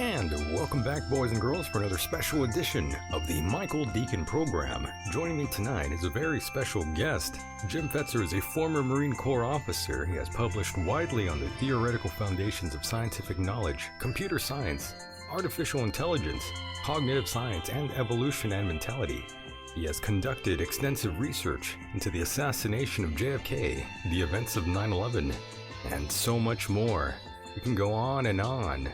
And welcome back, boys and girls, for another special edition of the Michael Decon program. Joining me tonight is a very special guest. Jim Fetzer is a former Marine Corps officer. He has published widely on the theoretical foundations of scientific knowledge, computer science, artificial intelligence, cognitive science, and evolution and mentality. He has conducted extensive research into the assassination of JFK, the events of 9/11, and so much more. We can go on and on.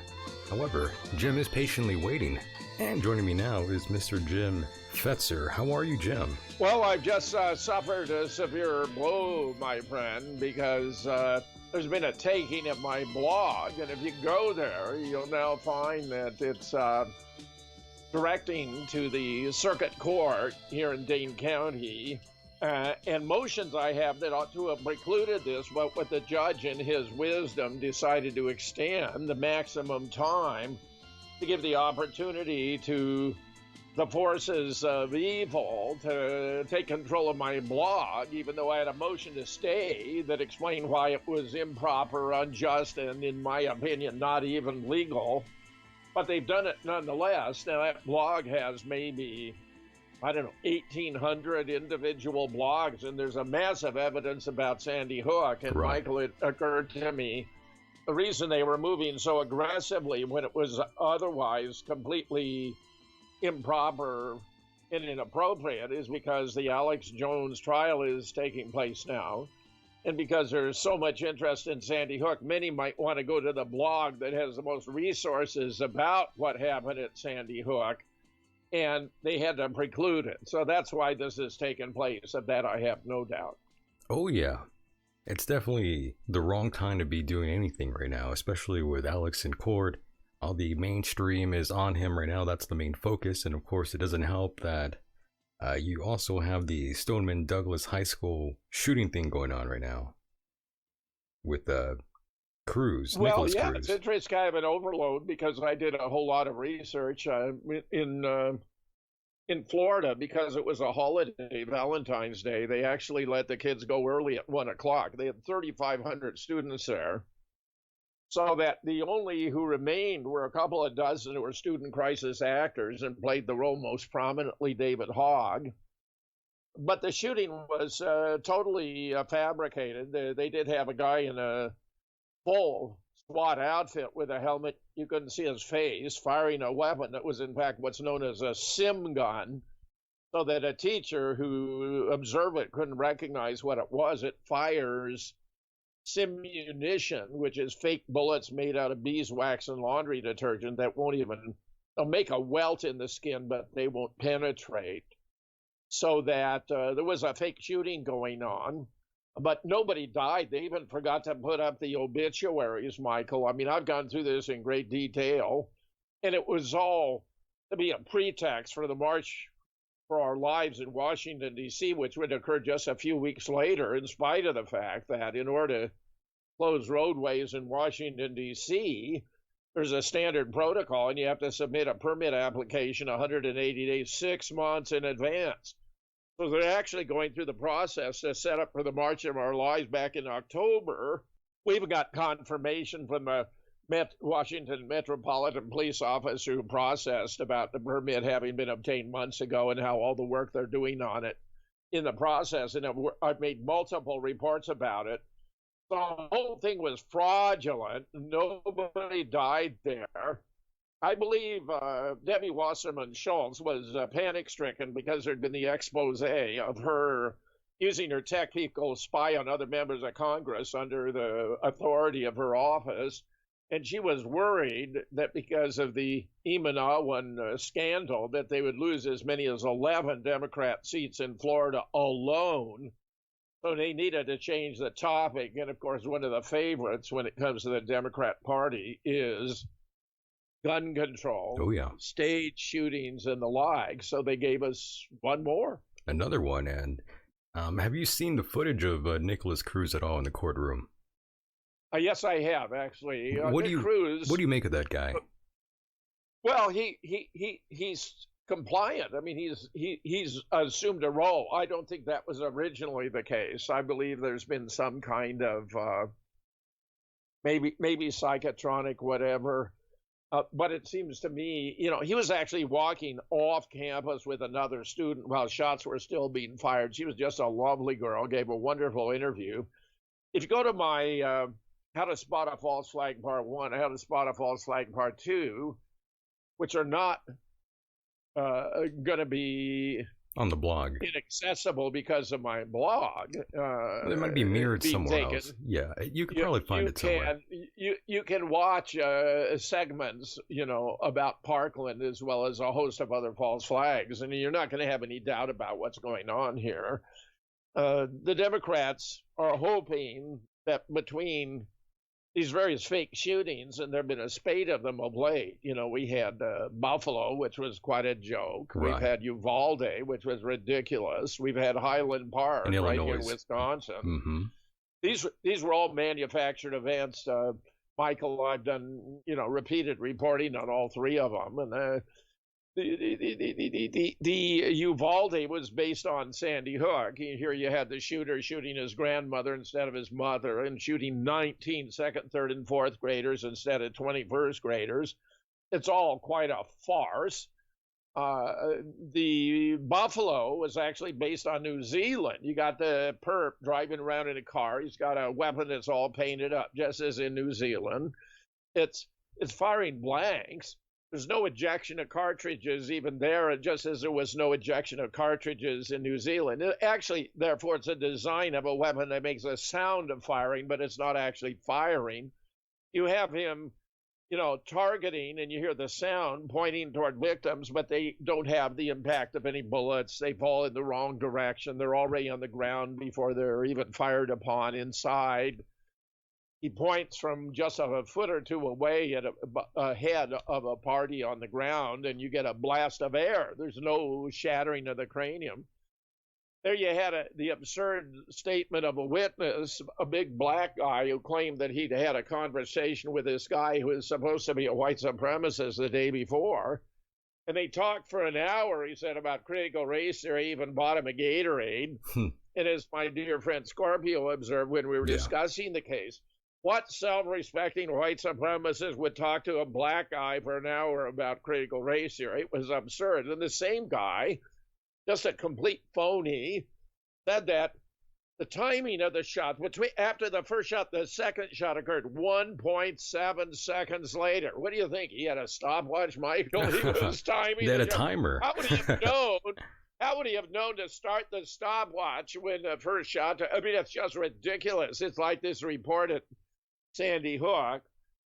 However, Jim is patiently waiting, and joining me now is Mr. Jim Fetzer. How are you, Jim? Well, I've just suffered a severe blow, my friend, because there's been a taking of my blog, and if you go there, you'll now find that it's directing to the circuit court here in Dane County, and motions I have that ought to have precluded this, but with the judge in his wisdom decided to extend the maximum time to give the opportunity to the forces of evil to take control of my blog, even though I had a motion to stay that explained why it was improper, unjust, and in my opinion, not even legal. But they've done it nonetheless. Now that blog has maybe, 1,800 individual blogs, and there's a massive evidence about Sandy Hook. And Right. Michael, it occurred to me, the reason they were moving so aggressively when it was otherwise completely improper and inappropriate is because the Alex Jones trial is taking place now. And because there's so much interest in Sandy Hook, many might want to go to the blog that has the most resources about what happened at Sandy Hook, and they had to preclude it. So that's why this has taken place, of that I have no doubt. Oh, yeah. It's definitely the wrong time to be doing anything right now, especially with Alex in court. All the mainstream is on him right now. That's the main focus. And of course, it doesn't help that you also have the Stoneman Douglas High School shooting thing going on right now with Cruz, Well, Nicholas yeah, Cruz. it's kind of an overload because I did a whole lot of research in Florida because it was a holiday, Valentine's Day. They actually let the kids go early at 1 o'clock. They had 3,500 students there. So that the only who remained were a couple of dozen who were student crisis actors and played the role most prominently, David Hogg. But the shooting was totally fabricated. They did have a guy in a full SWAT outfit with a helmet. You couldn't see his face, firing a weapon that was in fact what's known as a sim gun, so that a teacher who observed it couldn't recognize what it was. It fires simunition, which is fake bullets made out of beeswax and laundry detergent that won't even, they'll make a welt in the skin, but they won't penetrate. So that there was a fake shooting going on, but nobody died. They even forgot to put up the obituaries, Michael. I mean, I've gone through this in great detail, and it was all to be a pretext for the March for Our Lives in Washington, D.C., which would occur just a few weeks later, in spite of the fact that in order to close roadways in Washington, D.C., there's a standard protocol, and you have to submit a permit application 180 days, 6 months in advance. So they're actually going through the process to set up for the March of Our Lives back in October. We've got confirmation from the Washington Metropolitan Police Office who processed about the permit having been obtained months ago and how all the work they're doing on it in the process. And I've made multiple reports about it. The whole thing was fraudulent. Nobody died there. I believe Debbie Wasserman Schultz was panic-stricken because there'd been the expose of her using her tech people to spy on other members of Congress under the authority of her office. And she was worried that because of the Imanawan scandal, that they would lose as many as 11 Democrat seats in Florida alone. So they needed to change the topic. And of course, one of the favorites when it comes to the Democrat Party is gun control, Oh, yeah. stage shootings, and the like. So they gave us one more. Another one. And have you seen the footage of Nicholas Cruz at all in the courtroom? Yes, I have, actually. What Nick do Cruz, you make of that guy? well, he's compliant. I mean, he's assumed a role. I don't think that was originally the case. I believe there's been some kind of maybe psychotronic, whatever, But it seems to me, he was actually walking off campus with another student while shots were still being fired. She was just a lovely girl, gave a wonderful interview. If you go to my How to Spot a False Flag Part 1, How to Spot a False Flag Part 2, which are not going to be on the blog inaccessible because of my blog. They might be mirrored somewhere else. Yeah, you could probably find it somewhere. You can watch segments, about Parkland as well as a host of other false flags, and you're not going to have any doubt about what's going on here. The Democrats are hoping that between these various fake shootings, and there have been a spate of them of late. We had Buffalo, which was quite a joke. Right. We've had Uvalde, which was ridiculous. We've had Highland Park right here in Wisconsin. Mm-hmm. These were all manufactured events. Michael, I've done repeated reporting on all three of them, and the Uvalde was based on Sandy Hook. Here you had the shooter shooting his grandmother instead of his mother, and shooting 19 second, third, and fourth graders instead of 21st graders. It's all quite a farce. The Buffalo was actually based on New Zealand. You got the perp driving around in a car. He's got a weapon that's all painted up, just as in New Zealand. It's firing blanks. There's no ejection of cartridges even there, just as there was no ejection of cartridges in New Zealand. Actually, therefore, it's a design of a weapon that makes a sound of firing, but it's not actually firing. You have him, targeting, and you hear the sound pointing toward victims, but they don't have the impact of any bullets. They fall in the wrong direction. They're already on the ground before they're even fired upon inside. He points from just a foot or two away at a head of a party on the ground, and you get a blast of air. There's no shattering of the cranium. There you had the absurd statement of a witness, a big black guy who claimed that he'd had a conversation with this guy who was supposed to be a white supremacist the day before. And they talked for an hour, he said, about critical race theory, even bought him a Gatorade. And as my dear friend Scorpio observed when we were discussing the case, what self-respecting white supremacist would talk to a black guy for an hour about critical race theory? It was absurd. And the same guy, just a complete phony, said that the timing of the shot, after the first shot, the second shot occurred 1.7 seconds later. What do you think? He had a stopwatch, Michael? He was timing. He had a timer. How would he have known? How would he have known to start the stopwatch when the first shot? I mean, it's just ridiculous. It's like this report at Sandy Hook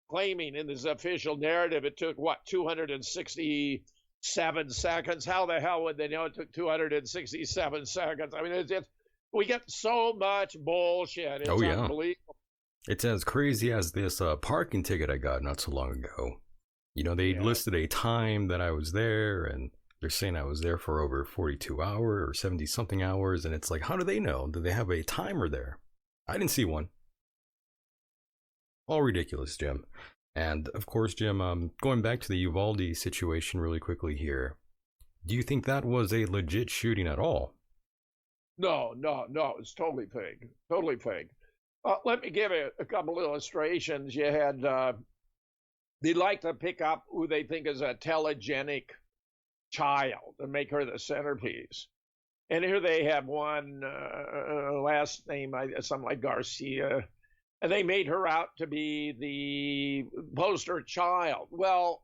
claiming in this official narrative it took, 267 seconds? How the hell would they know it took 267 seconds? I mean, we get so much bullshit. It's unbelievable. It's as crazy as this parking ticket I got not so long ago. They listed a time that I was there, and they're saying I was there for over 42 hours or 70-something hours, and it's like, how do they know? Do they have a timer there? I didn't see one. All ridiculous, Jim. And of course, Jim, going back to the Uvalde situation really quickly here, do you think that was a legit shooting at all? No, it's totally fake. Totally fake. Let me give you a couple illustrations. You had, they like to pick up who they think is a telegenic child and make her the centerpiece. And here they have one, last name, something like Garcia, and they made her out to be the poster child. Well,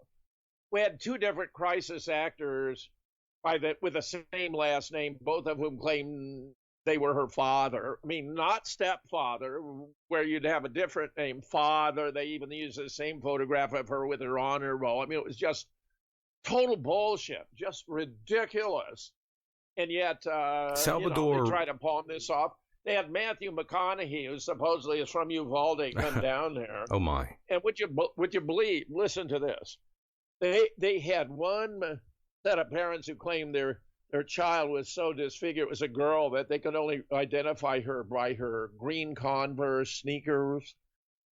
we had two different crisis actors with the same last name, both of whom claimed they were her father. I mean, not stepfather, where you'd have a different name, father. They even used the same photograph of her with her honor roll. I mean, it was just total bullshit, just ridiculous. And yet, Salvador, they try to palm this off. They had Matthew McConaughey, who supposedly is from Uvalde, come down there. Oh my! And would you believe? Listen to this. They had one set of parents who claimed their child was so disfigured, it was a girl, that they could only identify her by her green Converse sneakers.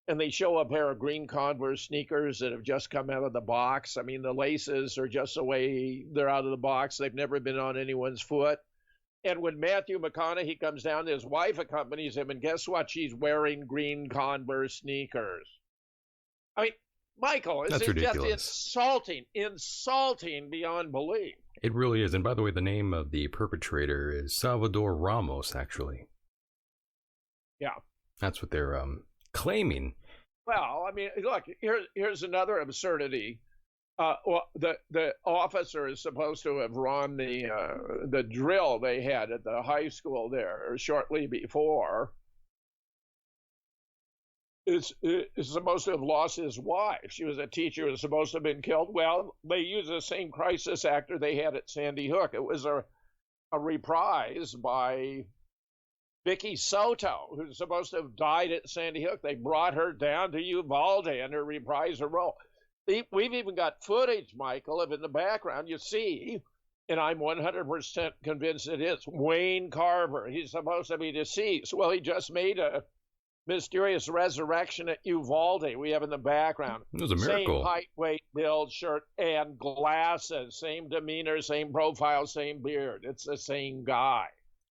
And they show a pair of green Converse sneakers that have just come out of the box. I mean, the laces are just the way they're out of the box. They've never been on anyone's foot. And when Matthew McConaughey comes down, his wife accompanies him, and guess what? She's wearing green Converse sneakers. I mean, Michael, this That's is just ridiculous. insulting beyond belief. It really is. And by the way, the name of the perpetrator is Salvador Ramos, actually. Yeah. That's what they're claiming. Well, I mean, look, here's another absurdity. Well, the officer is supposed to have run the drill they had at the high school there shortly before. Is supposed to have lost his wife. She was a teacher who was supposed to have been killed. Well, they used the same crisis actor they had at Sandy Hook. It was a reprise by Vicky Soto, who's supposed to have died at Sandy Hook. They brought her down to Uvalde and her reprise her role. We've even got footage, Michael, of in the background you see, and I'm 100% convinced it is, Wayne Carver. He's supposed to be deceased. Well, he just made a mysterious resurrection at Uvalde. We have in the background. It was a miracle. Same height, weight, build, shirt, and glasses. Same demeanor, same profile, same beard. It's the same guy.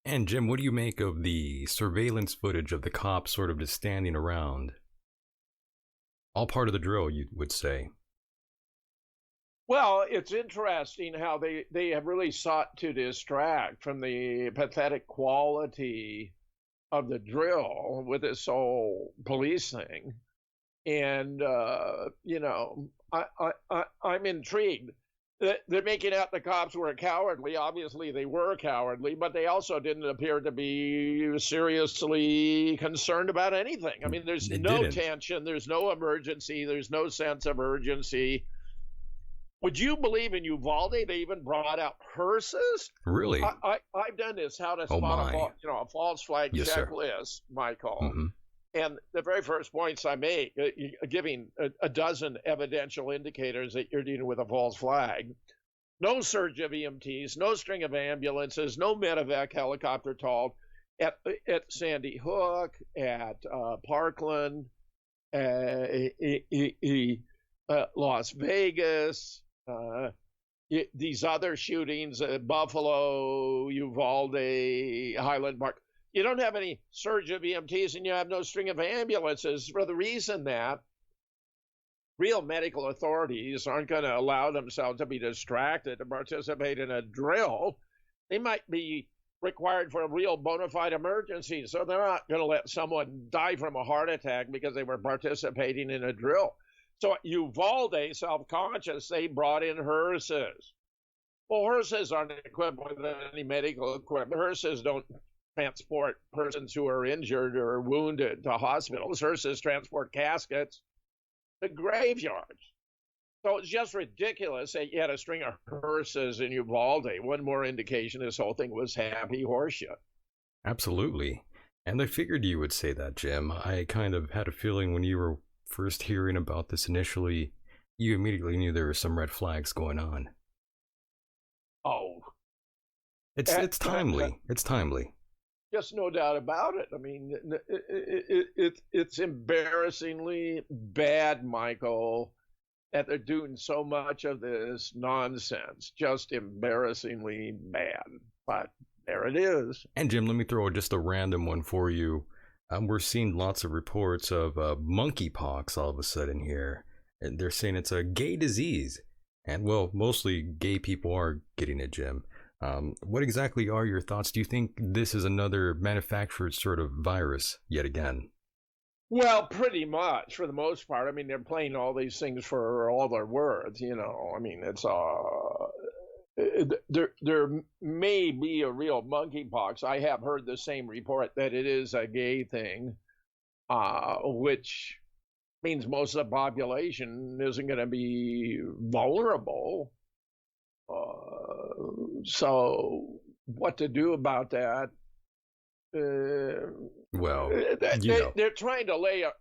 And Jim, what do you make of the surveillance footage of the cops sort of just standing around? All part of the drill, you would say. Well, it's interesting how they have really sought to distract from the pathetic quality of the drill with this whole police thing. And, I'm intrigued. They're making out the cops were cowardly. Obviously, they were cowardly, but they also didn't appear to be seriously concerned about anything. I mean, there's no tension. There's no emergency. There's no sense of urgency. Would you believe in Uvalde they even brought out hearses? Really? I've done this, how to spot a false flag checklist, Michael. Mm-hmm. And the very first points I make, giving a dozen evidential indicators that you're dealing with a false flag. No surge of EMTs, no string of ambulances, no medevac helicopter called at Sandy Hook, at Parkland, Las Vegas, these other shootings, Buffalo, Uvalde, Highland Park. You don't have any surge of EMTs and you have no string of ambulances for the reason that real medical authorities aren't going to allow themselves to be distracted to participate in a drill. They might be required for a real bona fide emergency, so they're not going to let someone die from a heart attack because they were participating in a drill. So at Uvalde, self-conscious, they brought in hearses. Well, hearses aren't equipped with any medical equipment. Hearses don't transport persons who are injured or wounded to hospitals. Hearses transport caskets to graveyards. So it's just ridiculous that you had a string of hearses in Uvalde. One more indication this whole thing was happy horseshit. Absolutely. And I figured you would say that, Jim. I kind of had a feeling when you were first hearing about this initially, you immediately knew there were some red flags going on. Oh. It's timely. It's timely. Just no doubt about it. I mean, it's embarrassingly bad, Michael, that they're doing so much of this nonsense. Just embarrassingly bad. But there it is. And Jim, let me throw just a random one for you. We're seeing lots of reports of monkeypox all of a sudden here. And they're saying it's a gay disease. And, well, mostly gay people are getting it, Jim. What exactly are your thoughts? Do you think this is another manufactured sort of virus yet again? Well, pretty much for the most part. I mean, they're playing all these things for all they're worth, you know. I mean, it's there may be a real monkeypox. I have heard the same report that it is a gay thing, which means most of the population isn't going to be vulnerable. So what to do about that? Well, they're trying to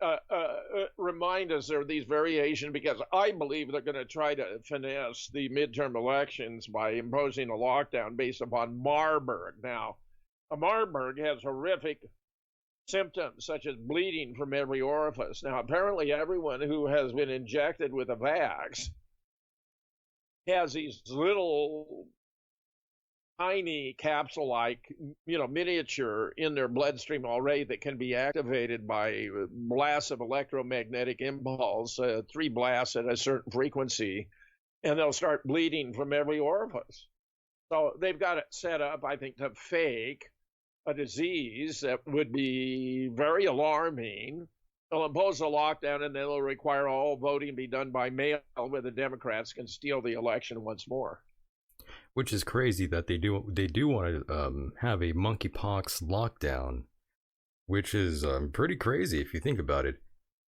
remind us there are these variations because I believe they're going to try to finesse the midterm elections by imposing a lockdown based upon Marburg. Now, Marburg has horrific symptoms such as bleeding from every orifice. Now, apparently everyone who has been injected with a vax has these little tiny capsule-like, miniature in their bloodstream already that can be activated by blasts of electromagnetic impulse, 3 blasts at a certain frequency, and they'll start bleeding from every orifice. So they've got it set up, I think, to fake a disease that would be very alarming. They'll impose a lockdown, and they'll require all voting be done by mail, where the Democrats can steal the election once more. Which is crazy that they do want to have a monkeypox lockdown, which is pretty crazy if you think about it.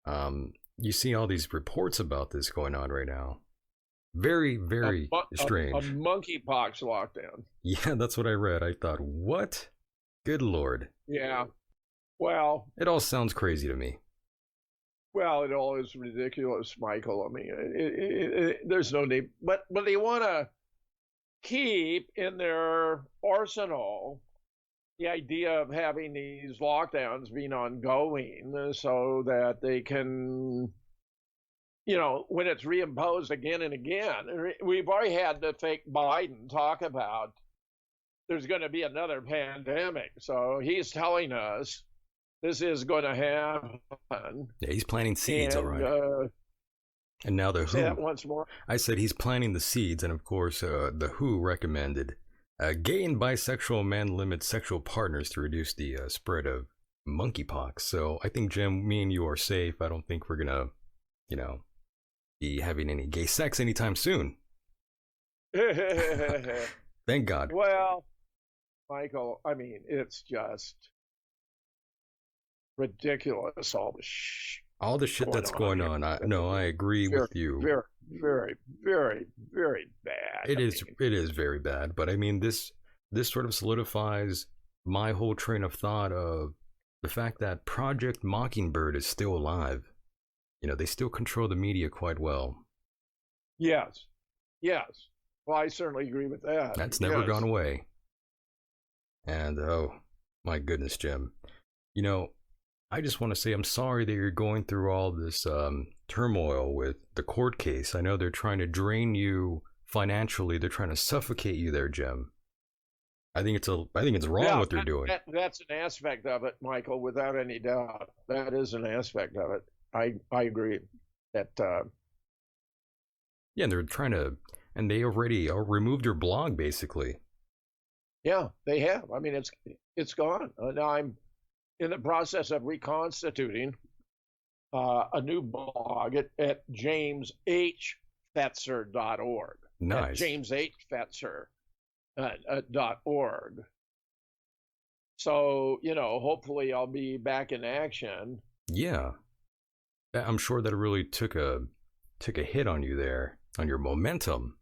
You see all these reports about this going on right now. Very, very strange. A monkeypox lockdown. Yeah, that's what I read. I thought, what? Good Lord. Yeah. Well, it all sounds crazy to me. Well, it all is ridiculous, Michael. I mean, there's no need. But they want to keep in their arsenal the idea of having these lockdowns being ongoing so that they can, when it's reimposed again and again. We've already had the fake Biden talk about there's going to be another pandemic. So he's telling us this is going to happen. Yeah, he's planting seeds, all right. And now the WHO. Say that once more. I said he's planting the seeds, and of course, the WHO recommended gay and bisexual men limit sexual partners to reduce the spread of monkeypox. So I think, Jim, me and you are safe. I don't think we're gonna, be having any gay sex anytime soon. Thank God. Well, Michael, I mean, it's just ridiculous, all the shit that's going on. I agree with you. Very, very, very, very bad. It is very bad. But I mean, this sort of solidifies my whole train of thought of the fact that Project Mockingbird is still alive. They still control the media quite well. Yes. Well, I certainly agree with that. That's never gone away. And oh my goodness, Jim. I just want to say I'm sorry that you're going through all this turmoil with the court case. I know they're trying to drain you financially. They're trying to suffocate you there, Jim. I think it's wrong what they're doing. That's an aspect of it, Michael, without any doubt. That is an aspect of it. I agree that. Yeah, and they're trying to, and they already removed your blog, basically. Yeah, they have. I mean, it's gone. Now I'm in the process of reconstituting a new blog at jameshfetzer.org. Nice. At jameshfetzer.org. So, hopefully I'll be back in action. Yeah. I'm sure that it really took a hit on you there, on your momentum.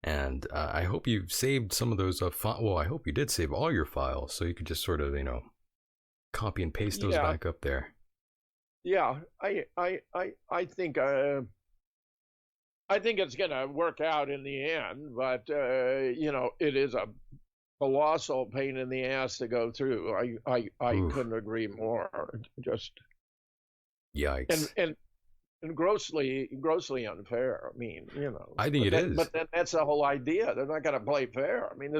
And I hope you saved some of those well, I hope you did save all your files so you could just sort of, copy and paste those back up there. Yeah, I think it's gonna work out in the end, but it is a colossal pain in the ass to go through. I couldn't agree more. Just yikes. And grossly unfair. I mean, I think it is. But then that's the whole idea. They're not gonna play fair. I mean,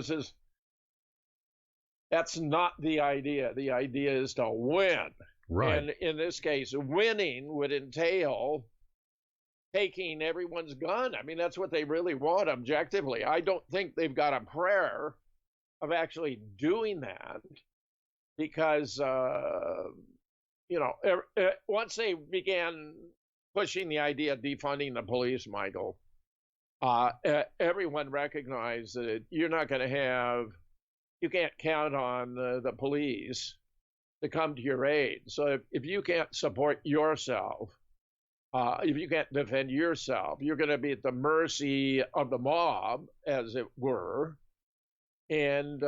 that's not the idea. The idea is to win. Right. And in this case, winning would entail taking everyone's gun. I mean, that's what they really want objectively. I don't think they've got a prayer of actually doing that because, once they began pushing the idea of defunding the police, Michael, everyone recognized that you're not going to have. You can't count on the police to come to your aid. So if you can't support yourself, if you can't defend yourself, you're going to be at the mercy of the mob, as it were. And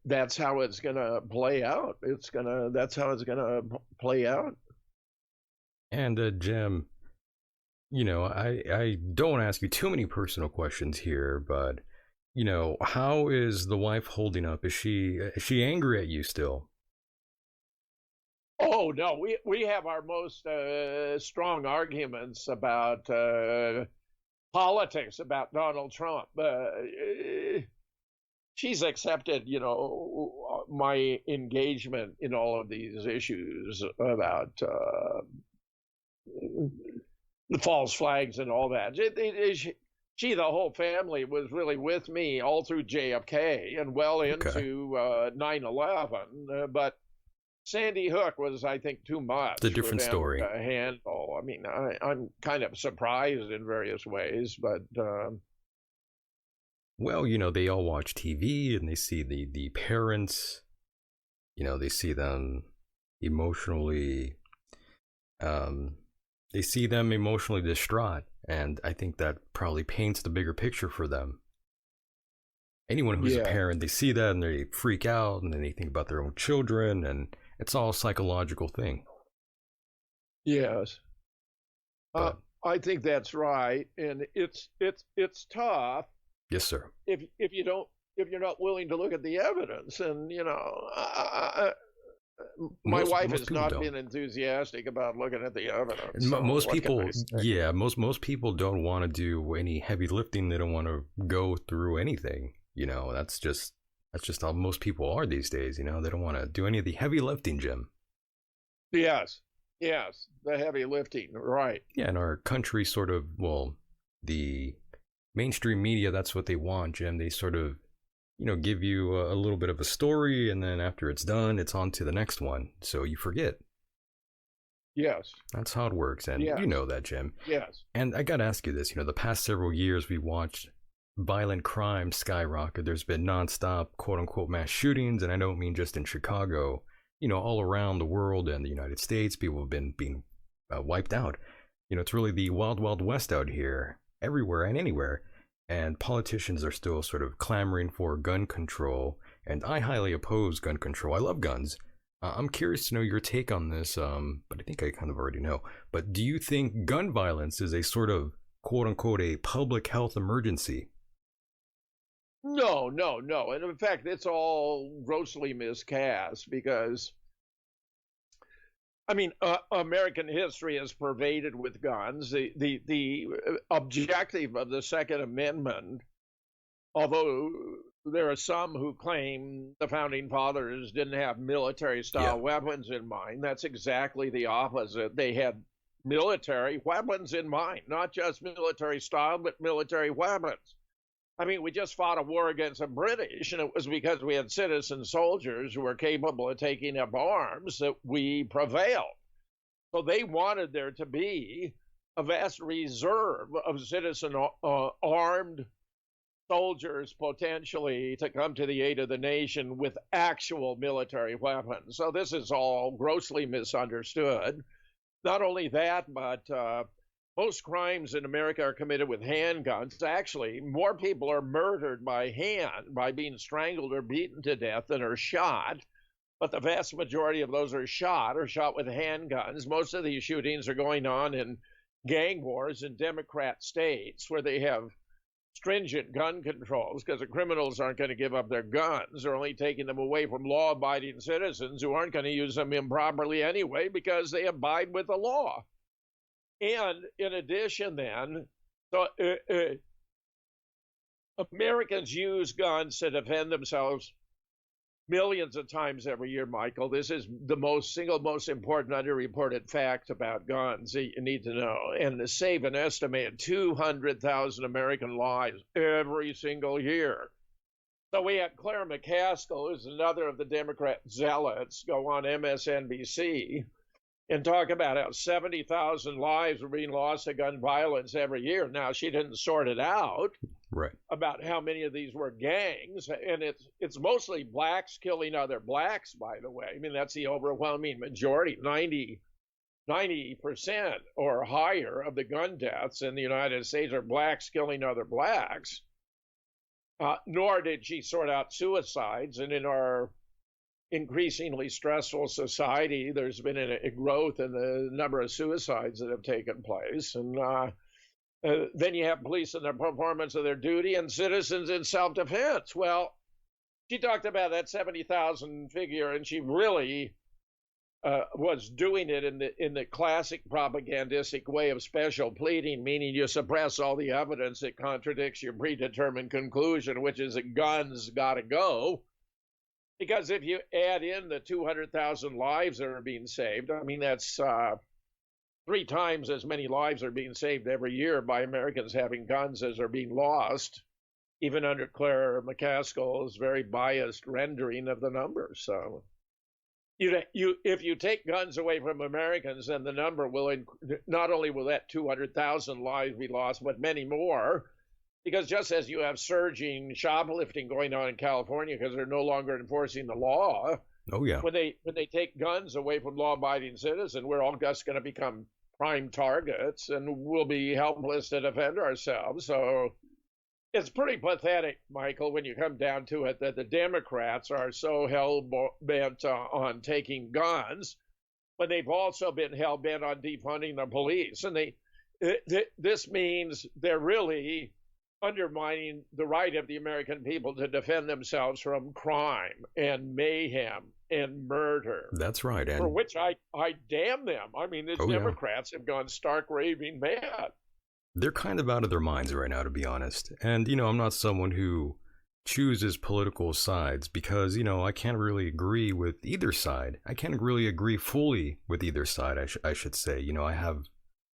that's how it's going to play out. That's how it's going to play out. And Jim, I don't want to ask you too many personal questions here, but how is the wife holding up? Is she angry at you still? Oh no, we have our most strong arguments about politics about Donald Trump. She's accepted, my engagement in all of these issues about the false flags and all that. She, the whole family, was really with me all through JFK and well into 9/11. But Sandy Hook was, I think, too much. It's a different story. To handle. I mean, I'm kind of surprised in various ways, but. Well, they all watch TV and they see the parents, they see them emotionally, distraught. And I think that probably paints the bigger picture for them. Anyone who's a parent, they see that and they freak out and then they think about their own children, and it's all a psychological thing. Yes. I think that's right. And it's tough. Yes, sir. If you're not willing to look at the evidence, and my wife has not been enthusiastic about looking at the evidence. So most people, most people don't want to do any heavy lifting. They don't want to go through anything. That's just how most people are these days. They don't want to do any of the heavy lifting, Jim. Yes, the heavy lifting, right? Yeah, and our country sort of, the mainstream media, that's what they want, Jim. They sort of, give you a little bit of a story, and then after it's done, it's on to the next one. So you forget. Yes. That's how it works, and you know that, Jim. Yes. And I got to ask you this, the past several years we watched violent crime skyrocket. There's been nonstop, quote-unquote, mass shootings, and I don't mean just in Chicago. All around the world and the United States, people have been being wiped out. It's really the wild, wild west out here, everywhere and anywhere. And politicians are still sort of clamoring for gun control. And I highly oppose gun control. I love guns. I'm curious to know your take on this, but I think I kind of already know. But do you think gun violence is a sort of, quote-unquote, a public health emergency? No. And in fact, it's all grossly miscast because, American history is pervaded with guns. The objective of the Second Amendment, although there are some who claim the Founding Fathers didn't have military-style weapons in mind, that's exactly the opposite. They had military weapons in mind, not just military style, but military weapons. We just fought a war against the British, and it was because we had citizen soldiers who were capable of taking up arms that we prevailed. So they wanted there to be a vast reserve of citizen armed soldiers potentially to come to the aid of the nation with actual military weapons. So this is all grossly misunderstood. Not only that, but most crimes in America are committed with handguns. Actually, more people are murdered by hand, by being strangled or beaten to death, than are shot. But the vast majority of those are shot with handguns. Most of these shootings are going on in gang wars in Democrat states where they have stringent gun controls because the criminals aren't going to give up their guns. They're only taking them away from law-abiding citizens who aren't going to use them improperly anyway because they abide with the law. And in addition, then, Americans use guns to defend themselves millions of times every year, Michael. This is the single most important underreported fact about guns that you need to know. And to save an estimated 200,000 American lives every single year. So we had Claire McCaskill, who's another of the Democrat zealots, go on MSNBC and talk about how 70,000 lives were being lost to gun violence every year. Now, she didn't sort it out about how many of these were gangs, and it's mostly blacks killing other blacks, by the way. That's the overwhelming majority. 90% or higher of the gun deaths in the United States are blacks killing other blacks. Nor did she sort out suicides, and in our increasingly stressful society, there's been a growth in the number of suicides that have taken place. And then you have police in the performance of their duty and citizens in self-defense. Well, she talked about that 70,000 figure, and she really was doing it in the classic propagandistic way of special pleading, meaning you suppress all the evidence that contradicts your predetermined conclusion, which is that guns got to go. Because if you add in the 200,000 lives that are being saved, I mean, that's 3 times as many lives are being saved every year by Americans having guns as are being lost, even under Claire McCaskill's very biased rendering of the numbers. So if you take guns away from Americans, then the number will not only will that 200,000 lives be lost, but many more, because just as you have surging shoplifting going on in California because they're no longer enforcing the law. Oh yeah. When they take guns away from law-abiding citizens, we're all just going to become prime targets, and we'll be helpless to defend ourselves. So it's pretty pathetic, Michael, when you come down to it, that the Democrats are so hell-bent on taking guns, but they've also been hell-bent on defunding the police. And this means they're really undermining the right of the American people to defend themselves from crime and mayhem and murder. That's right. And for which I damn them. I mean, the Democrats have gone stark raving mad. They're kind of out of their minds right now, to be honest. And, I'm not someone who chooses political sides because, I can't really agree with either side. I can't really agree fully with either side, I should say. I have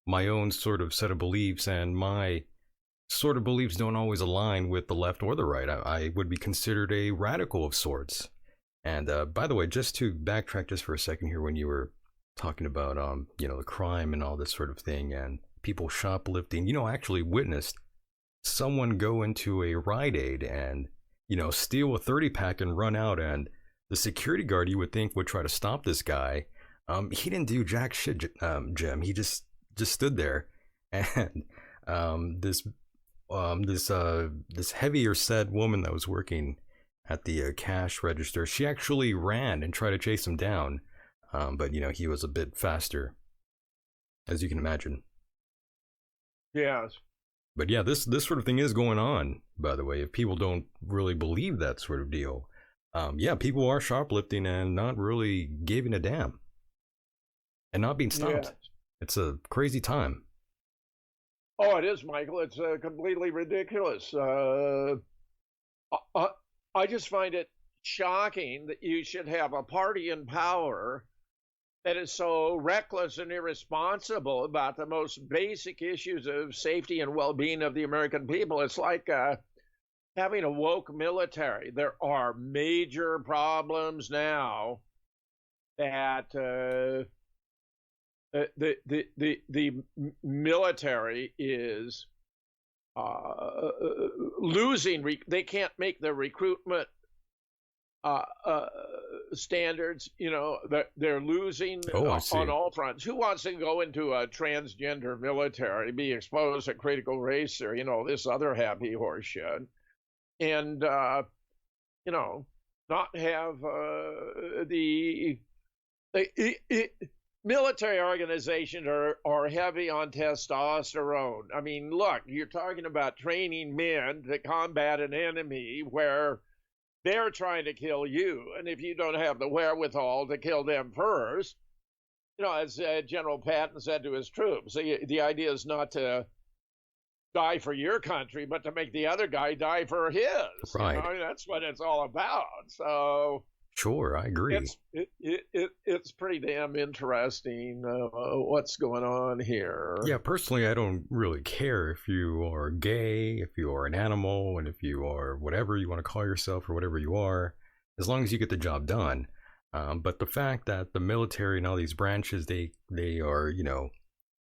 my own sort of set of beliefs, and my sort of beliefs don't always align with the left or the right. I would be considered a radical of sorts. And by the way, just to backtrack just for a second here, when you were talking about, the crime and all this sort of thing and people shoplifting, I actually witnessed someone go into a Rite Aid and, steal a 30-pack and run out. And the security guard, you would think, would try to stop this guy. He didn't do jack shit, Jim. He just stood there. And this heavier set woman that was working at the cash register, she actually ran and tried to chase him down. But, he was a bit faster, as you can imagine. Yes. But yeah, this sort of thing is going on, by the way, if people don't really believe that sort of deal. Yeah, people are shoplifting and not really giving a damn. And not being stopped. Yes. It's a crazy time. Oh, it is, Michael. It's completely ridiculous. I just find it shocking that you should have a party in power that is so reckless and irresponsible about the most basic issues of safety and well-being of the American people. It's like having a woke military. There are major problems now that the military is losing. They can't make the recruitment standards. They're losing on all fronts. Who wants to go into a transgender military, be exposed to critical race theory, this other happy horse shit, and not have the military organizations are heavy on testosterone. I mean, look, you're talking about training men to combat an enemy where they're trying to kill you, and if you don't have the wherewithal to kill them first, as General Patton said to his troops, the idea is not to die for your country, but to make the other guy die for his. Right. That's what it's all about. So sure, I agree. It's pretty damn interesting what's going on here. Yeah, personally, I don't really care if you are gay, if you are an animal, and if you are whatever you want to call yourself or whatever you are, as long as you get the job done. But the fact that the military and all these branches, they are,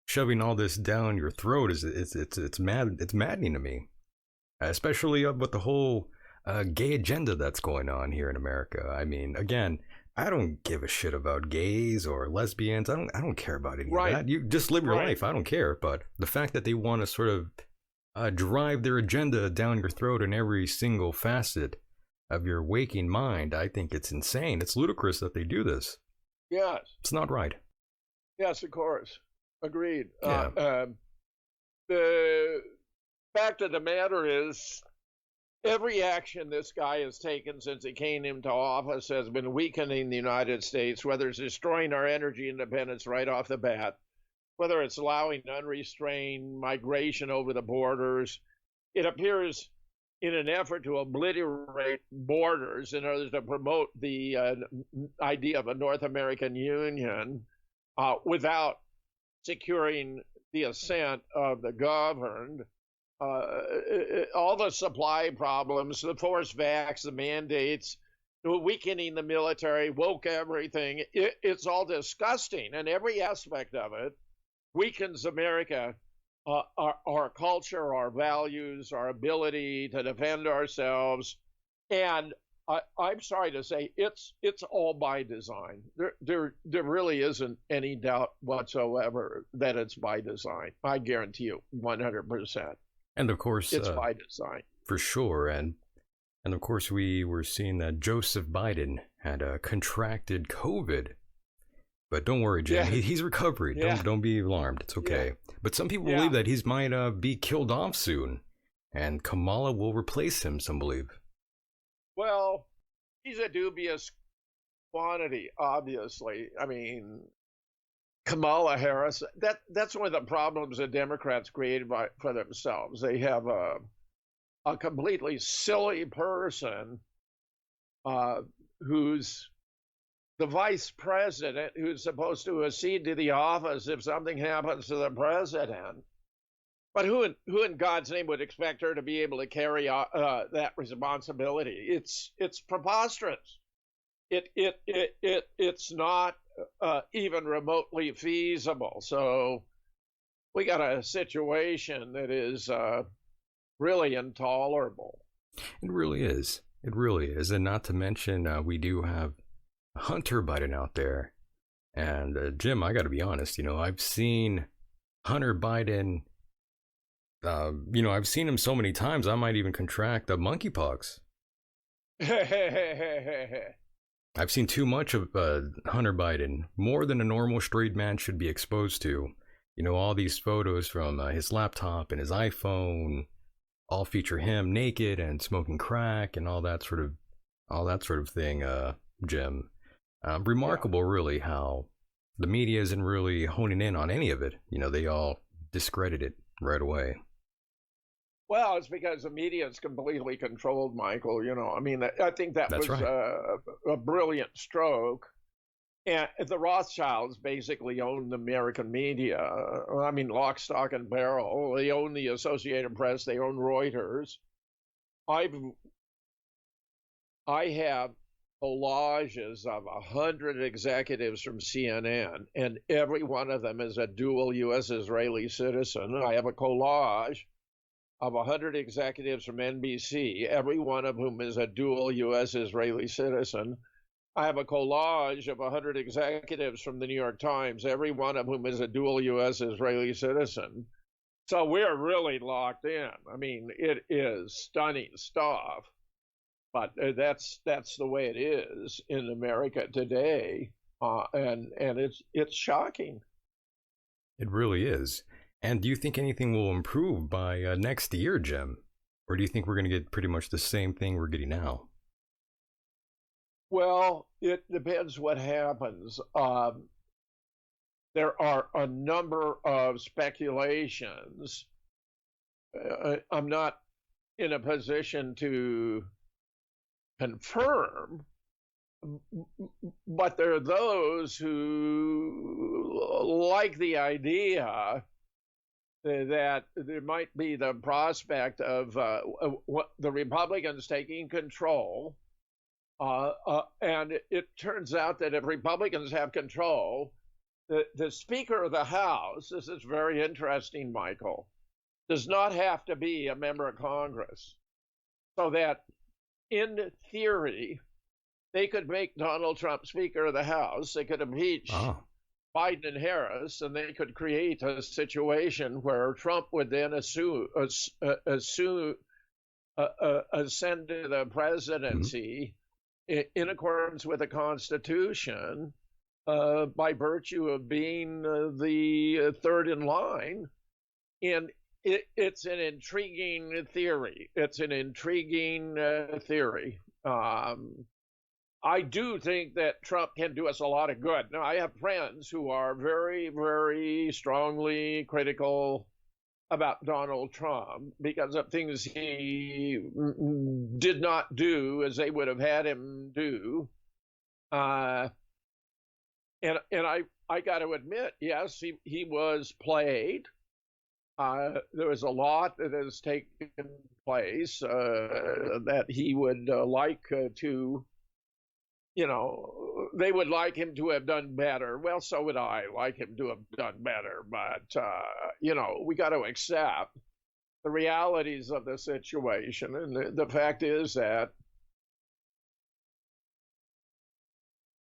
shoving all this down your throat it's maddening to me, especially with the whole gay agenda that's going on here in America. I mean, again, I don't give a shit about gays or lesbians. I don't care about any of that. You just live your life. I don't care. But the fact that they want to sort of drive their agenda down your throat in every single facet of your waking mind, I think it's insane. It's ludicrous that they do this. Yes. It's not right. Yes, of course. Agreed. Yeah. The fact of the matter is, every action this guy has taken since he came into office has been weakening the United States, whether it's destroying our energy independence right off the bat, whether it's allowing unrestrained migration over the borders. It appears in an effort to obliterate borders in order to promote the idea of a North American Union without securing the assent of the governed. All the supply problems, the forced vax, the mandates, weakening the military, woke everything, it's all disgusting. And every aspect of it weakens America, our culture, our values, our ability to defend ourselves. And I'm sorry to say, it's all by design. There really isn't any doubt whatsoever that it's by design. I guarantee you, 100%. And of course, it's by design. For sure. And of course, we were seeing that Joseph Biden had contracted COVID. But don't worry, Jim. Yeah. He's recovered. Yeah. Don't be alarmed. It's okay. Yeah. But some people believe that he might be killed off soon, and Kamala will replace him. Some believe. Well, he's a dubious quantity, obviously. I mean, Kamala Harris. That's one of the problems the Democrats created for themselves. They have a completely silly person who's the vice president, who's supposed to accede to the office if something happens to the president. But who in God's name would expect her to be able to carry that responsibility? It's preposterous. It's not even remotely feasible. So we got a situation that is really intolerable. It really is. It really is. And not to mention, we do have Hunter Biden out there. And Jim, I got to be honest, I've seen Hunter Biden, I've seen him so many times, I might even contract monkeypox. I've seen too much of Hunter Biden, more than a normal straight man should be exposed to. All these photos from his laptop and his iPhone all feature him naked and smoking crack and all that sort of thing, Jim. Remarkable, really, how the media isn't really honing in on any of it. They all discredit it right away. Well, it's because the media is completely controlled, Michael. I mean, I think that was right. A brilliant stroke. And the Rothschilds basically own the American media. I mean, lock, stock, and barrel. They own the Associated Press. They own Reuters. I have collages of 100 executives from CNN, and every one of them is a dual U.S.-Israeli citizen. I have a collage of 100 executives from NBC, every one of whom is a dual U.S.-Israeli citizen. I have a collage of 100 executives from the New York Times, every one of whom is a dual U.S.-Israeli citizen. So we're really locked in. I mean, it is stunning stuff. But that's the way it is in America today, and it's shocking. It really is. And do you think anything will improve by next year, Jim? Or do you think we're going to get pretty much the same thing we're getting now? Well, it depends what happens. There are a number of speculations. I'm not in a position to confirm, but there are those who like the idea that there might be the prospect of the Republicans taking control. And it turns out that if Republicans have control, the Speaker of the House, this is very interesting, Michael, does not have to be a member of Congress. So that in theory, they could make Donald Trump Speaker of the House. They could impeach Biden and Harris, and they could create a situation where Trump would then ascend to the presidency in accordance with the Constitution by virtue of being the third in line. And it's an intriguing theory. It's an intriguing theory. I do think that Trump can do us a lot of good. Now, I have friends who are very, very strongly critical about Donald Trump because of things he did not do as they would have had him do. Uh, and I got to admit, yes, he was played. There was a lot that has taken place that he would like to, they would like him to have done better. Well, so would I like him to have done better. But, we got to accept the realities of the situation. And the fact is that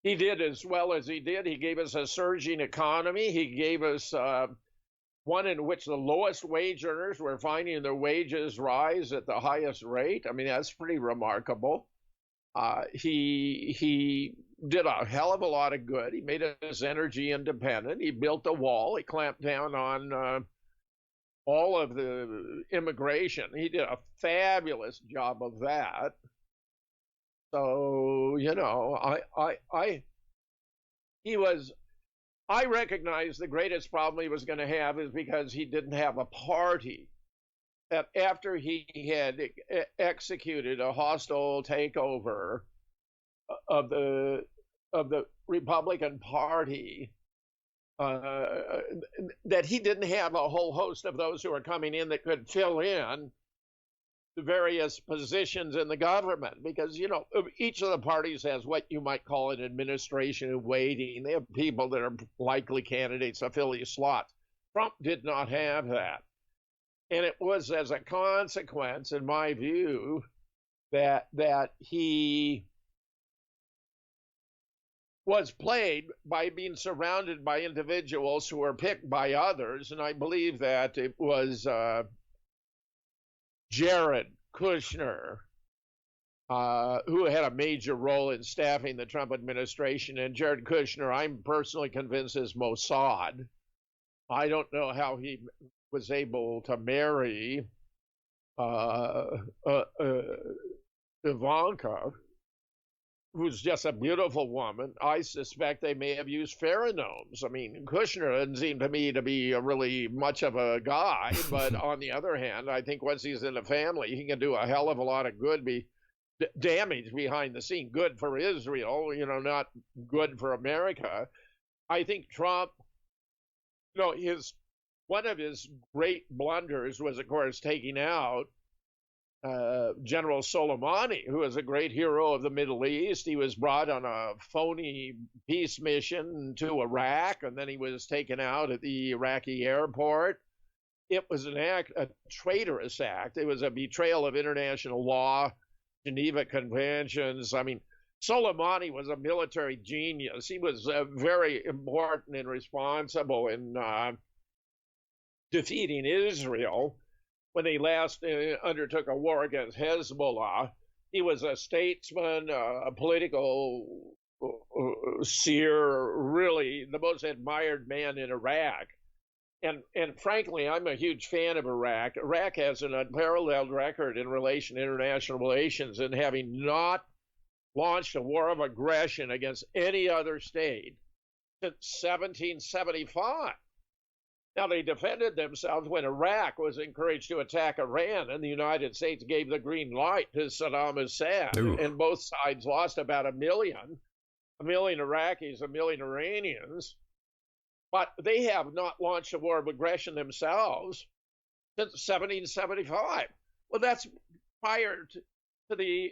he did as well as he did. He gave us a surging economy. He gave us one in which the lowest wage earners were finding their wages rise at the highest rate. I mean, that's pretty remarkable. He did a hell of a lot of good. He made us energy independent. He built a wall. He clamped down on all of the immigration. He did a fabulous job of that. So, I recognize the greatest problem he was going to have is because he didn't have a party. That after he had executed a hostile takeover of the Republican Party, that he didn't have a whole host of those who were coming in that could fill in the various positions in the government, because each of the parties has what you might call an administration in waiting. They have people that are likely candidates to fill these slots. Trump did not have that, and it was as a consequence, in my view, that he was played by being surrounded by individuals who were picked by others, and I believe that it was Jared Kushner, who had a major role in staffing the Trump administration. And Jared Kushner, I'm personally convinced, is Mossad. I don't know how he was able to marry Ivanka, who's just a beautiful woman. I suspect they may have used pheromones. I mean, Kushner doesn't seem to me to be really much of a guy, but on the other hand, I think once he's in the family, he can do a hell of a lot of good, damage behind the scene. Good for Israel, not good for America. I think Trump, one of his great blunders was, of course, taking out General Soleimani, who was a great hero of the Middle East. He was brought on a phony peace mission to Iraq, and then he was taken out at the Iraqi airport. It was a traitorous act. It was a betrayal of international law, Geneva Conventions. I mean, Soleimani was a military genius. He was very important and responsible in defeating Israel when they last undertook a war against Hezbollah. He was a statesman, a political seer, really the most admired man in Iraq. And frankly, I'm a huge fan of Iraq. Iraq has an unparalleled record in international relations, in having not launched a war of aggression against any other state since 1775. Now, they defended themselves when Iraq was encouraged to attack Iran, and the United States gave the green light to Saddam Hussein. Ooh. And both sides lost about a million Iraqis, a million Iranians. But they have not launched a war of aggression themselves since 1775. Well, that's prior to the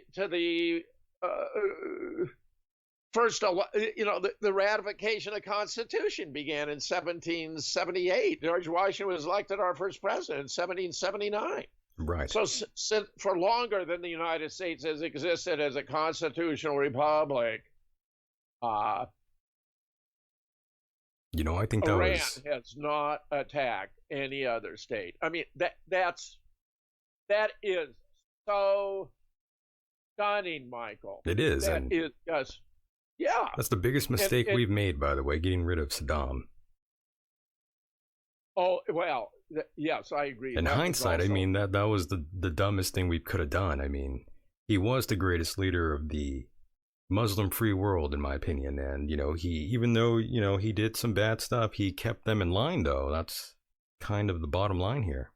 first, the ratification of the Constitution began in 1778. George Washington was elected our first president in 1779. Right. So for longer than the United States has existed as a constitutional republic, I think that Iran has not attacked any other state. I mean, that is so stunning, Michael. It is. That is just, yeah. That's the biggest mistake we've made, by the way, getting rid of Saddam. Oh, well, yes, I agree. In That was hindsight, I also, mean, that was the dumbest thing we could have done. I mean, he was the greatest leader of the Muslim free world, in my opinion. And, he, even though, he did some bad stuff, he kept them in line, though. That's kind of the bottom line here.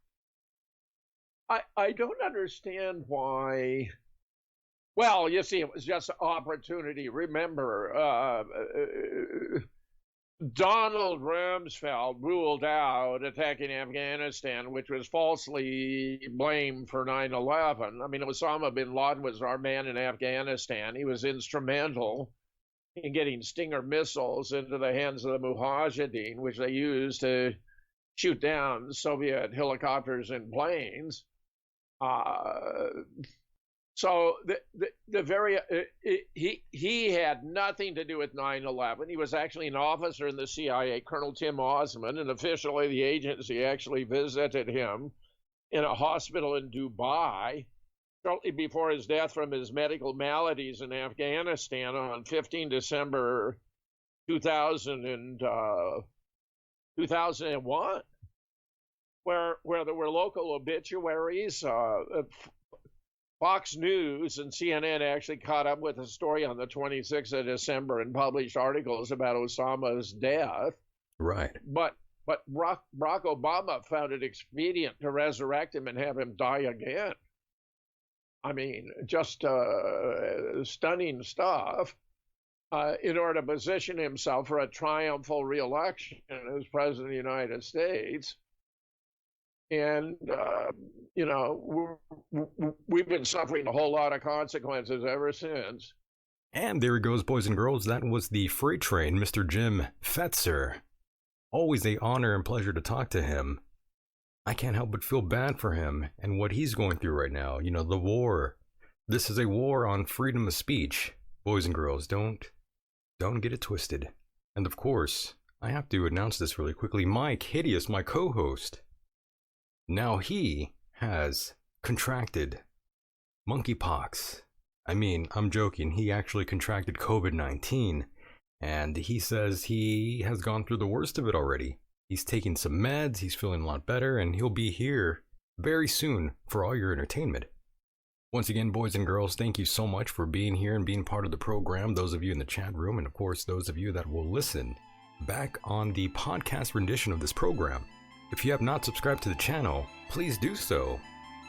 I don't understand why. Well, you see, it was just an opportunity. Remember, Donald Rumsfeld ruled out attacking Afghanistan, which was falsely blamed for 9/11. I mean, Osama bin Laden was our man in Afghanistan. He was instrumental in getting Stinger missiles into the hands of the Mujahideen, which they used to shoot down Soviet helicopters and planes. So he had nothing to do with 9/11. He was actually an officer in the CIA, Colonel Tim Osman, and officially the agency actually visited him in a hospital in Dubai shortly before his death from his medical maladies in Afghanistan on 15 December 2001, where there were local obituaries. Fox News and CNN actually caught up with the story on the 26th of December and published articles about Osama's death. Right. But Barack Obama found it expedient to resurrect him and have him die again. I mean, just stunning stuff in order to position himself for a triumphal reelection as president of the United States. And, we've been suffering a whole lot of consequences ever since. And there he goes, boys and girls. That was the freight train, Mr. Jim Fetzer. Always a honor and pleasure to talk to him. I can't help but feel bad for him and what he's going through right now. The war. This is a war on freedom of speech. Boys and girls, don't get it twisted. And of course, I have to announce this really quickly. Mike Hideous, my co-host, now he has contracted monkeypox. I mean, I'm joking. He actually contracted COVID-19, and he says he has gone through the worst of it already. He's taking some meds, he's feeling a lot better, and he'll be here very soon for all your entertainment. Once again, boys and girls, thank you so much for being here and being part of the program, those of you in the chat room, and of course, those of you that will listen back on the podcast rendition of this program. If you have not subscribed to the channel, please do so.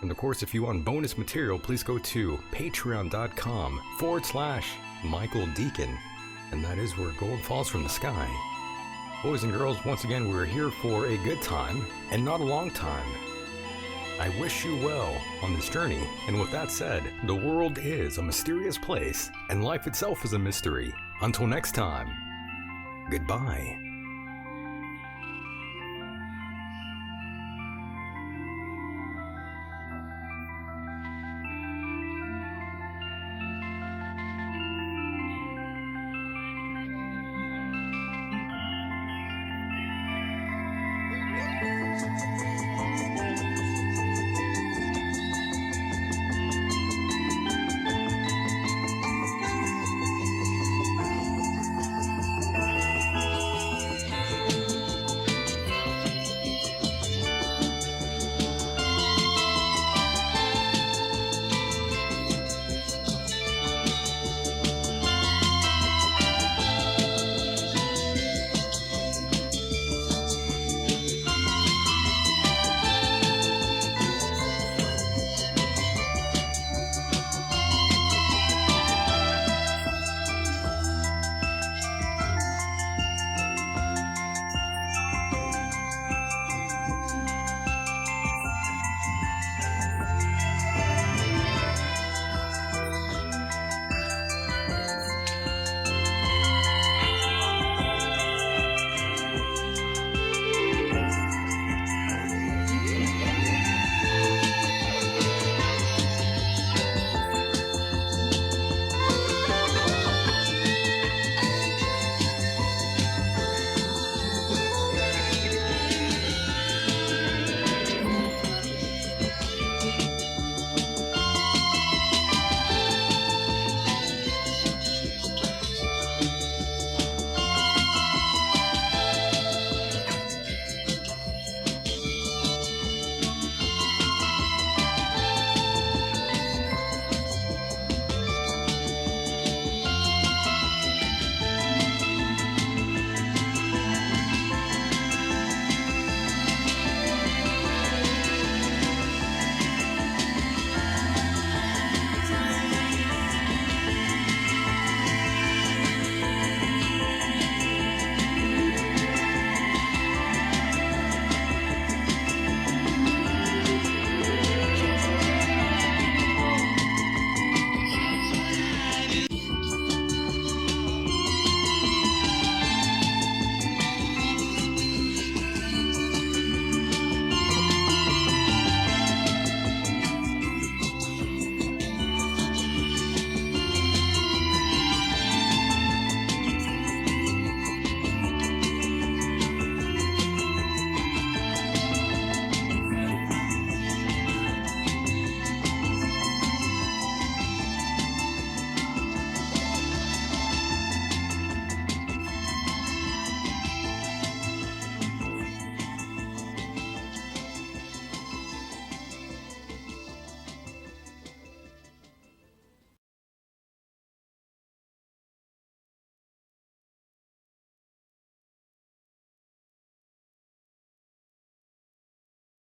And of course, if you want bonus material, please go to patreon.com/Michael Decon. And that is where gold falls from the sky. Boys and girls, once again, we're here for a good time and not a long time. I wish you well on this journey. And with that said, the world is a mysterious place and life itself is a mystery. Until next time, goodbye.